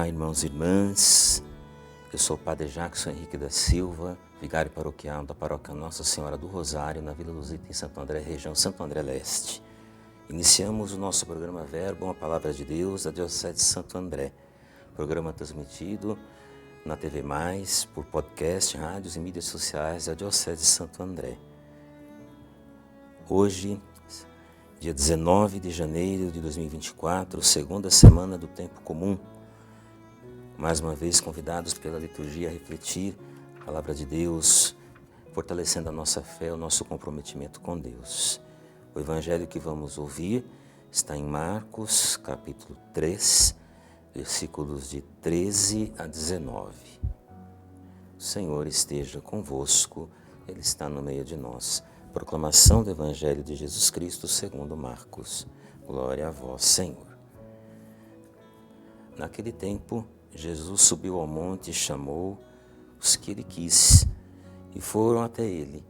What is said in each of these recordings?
Olá, irmãos e irmãs. Eu sou o Padre Jackson Henrique da Silva, vigário paroquial da Paróquia Nossa Senhora do Rosário, na Vila Luzita, em Santo André, região Santo André Leste. Iniciamos o nosso programa Verbo, a Palavra de Deus, da Diocese de Santo André. Programa transmitido na TV+, por podcast, rádios e mídias sociais da Diocese de Santo André. Hoje, dia 19 de janeiro de 2024, segunda semana do Tempo Comum. Mais uma vez convidados pela liturgia a refletir a Palavra de Deus, fortalecendo a nossa fé, o nosso comprometimento com Deus. O Evangelho que vamos ouvir está em Marcos, capítulo 3, versículos de 13 a 19. O Senhor esteja convosco, Ele está no meio de nós. Proclamação do Evangelho de Jesus Cristo segundo Marcos. Glória a vós, Senhor. Naquele tempo, Jesus subiu ao monte e chamou os que ele quis, e foram até ele.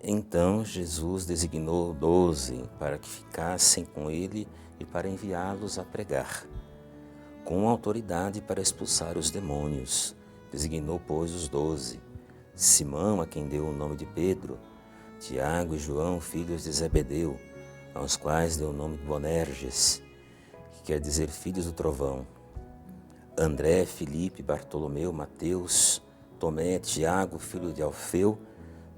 Então Jesus designou 12 para que ficassem com ele e para enviá-los a pregar, com autoridade para expulsar os demônios. Designou, pois, os 12, Simão, a quem deu o nome de Pedro, Tiago e João, filhos de Zebedeu, aos quais deu o nome de Boanerges, que quer dizer filhos do trovão, André, Filipe, Bartolomeu, Mateus, Tomé, Tiago, filho de Alfeu,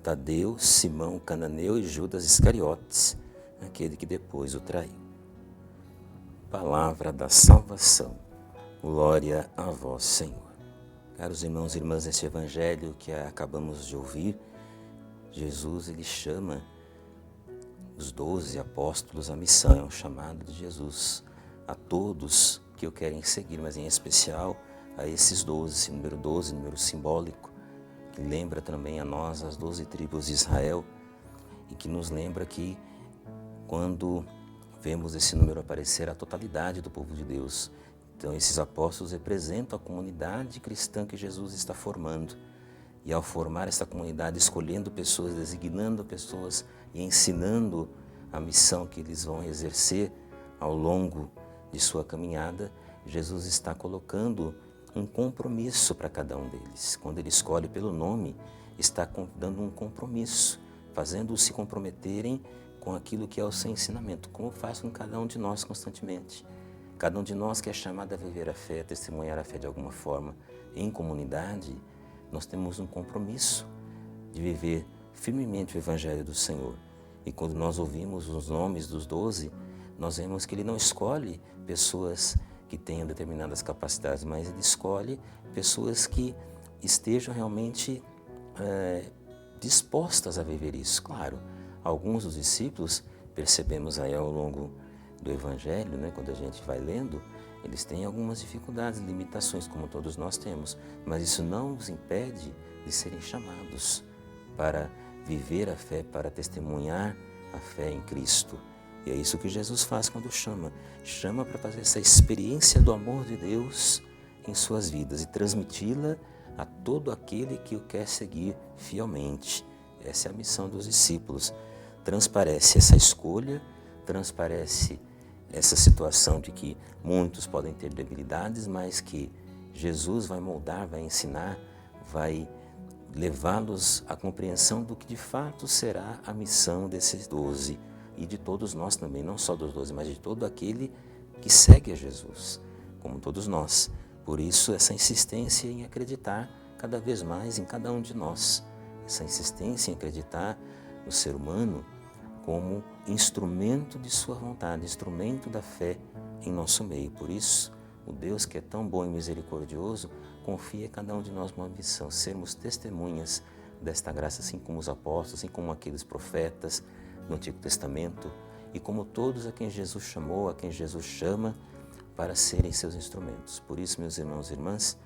Tadeu, Simão, Cananeu e Judas Iscariotes, aquele que depois o traiu. Palavra da salvação. Glória a vós, Senhor. Caros irmãos e irmãs, nesse evangelho que acabamos de ouvir, Jesus ele chama os 12 apóstolos à missão, é um chamado de Jesus a todos que o querem seguir, mas em especial a esses 12, esse número 12, número simbólico, que lembra também a nós as 12 tribos de Israel e que nos lembra que quando vemos esse número aparecer, a totalidade do povo de Deus. Então esses apóstolos representam a comunidade cristã que Jesus está formando. E ao formar essa comunidade, escolhendo pessoas, designando pessoas e ensinando a missão que eles vão exercer ao longo de sua caminhada, Jesus está colocando um compromisso para cada um deles. Quando ele escolhe pelo nome, está dando um compromisso, fazendo-os se comprometerem com aquilo que é o seu ensinamento, como faz com cada um de nós constantemente. Cada um de nós que é chamado a viver a fé, a testemunhar a fé de alguma forma em comunidade, nós temos um compromisso de viver firmemente o Evangelho do Senhor. E quando nós ouvimos os nomes dos 12, nós vemos que ele não escolhe pessoas que tenham determinadas capacidades, mas ele escolhe pessoas que estejam realmente dispostas a viver isso. Claro, alguns dos discípulos, percebemos aí ao longo do Evangelho, quando a gente vai lendo, eles têm algumas dificuldades, limitações, como todos nós temos, mas isso não os impede de serem chamados para viver a fé, para testemunhar a fé em Cristo. E é isso que Jesus faz quando chama. Chama para fazer essa experiência do amor de Deus em suas vidas e transmiti-la a todo aquele que o quer seguir fielmente. Essa é a missão dos discípulos. Transparece essa escolha, transparece essa situação de que muitos podem ter debilidades, mas que Jesus vai moldar, vai ensinar, vai levá-los à compreensão do que de fato será a missão desses 12 e de todos nós também, não só dos 12, mas de todo aquele que segue a Jesus, como todos nós. Por isso, essa insistência em acreditar cada vez mais em cada um de nós, essa insistência em acreditar no ser humano como instrumento de sua vontade, instrumento da fé em nosso meio. Por isso, o Deus que é tão bom e misericordioso, confia a cada um de nós uma missão, sermos testemunhas desta graça, assim como os apóstolos, assim como aqueles profetas no Antigo Testamento, e como todos a quem Jesus chamou, a quem Jesus chama, para serem seus instrumentos. Por isso, meus irmãos e irmãs,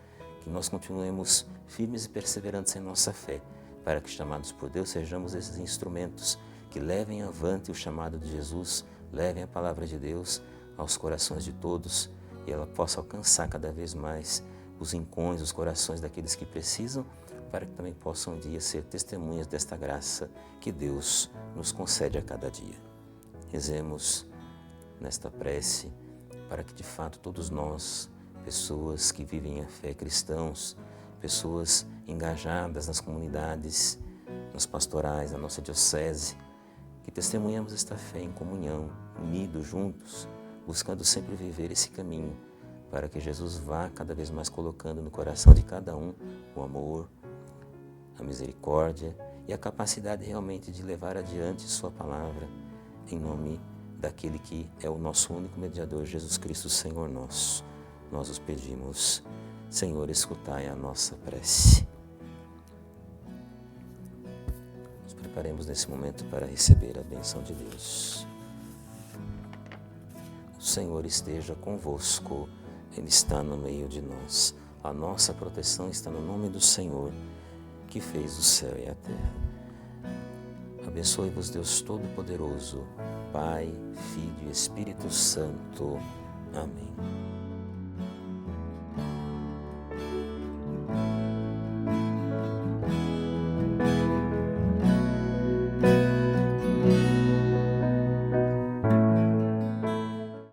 que nós continuemos firmes e perseverantes em nossa fé, para que, chamados por Deus, sejamos esses instrumentos que levem avante o chamado de Jesus, levem a palavra de Deus aos corações de todos e ela possa alcançar cada vez mais os rincões, os corações daqueles que precisam, para que também possam um dia ser testemunhas desta graça que Deus nos concede a cada dia. Rezemos nesta prece para que de fato todos nós pessoas que vivem a fé, cristãos, pessoas engajadas nas comunidades, nos pastorais, na nossa diocese, que testemunhamos esta fé em comunhão, unidos, juntos, buscando sempre viver esse caminho, para que Jesus vá cada vez mais colocando no coração de cada um o amor, a misericórdia e a capacidade realmente de levar adiante sua palavra, em nome daquele que é o nosso único mediador, Jesus Cristo, Senhor nosso. Nós os pedimos, Senhor, escutai a nossa prece. Nos preparemos nesse momento para receber a bênção de Deus. O Senhor esteja convosco, Ele está no meio de nós. A nossa proteção está no nome do Senhor, que fez o céu e a terra. Abençoe-vos Deus Todo-Poderoso, Pai, Filho e Espírito Santo. Amém.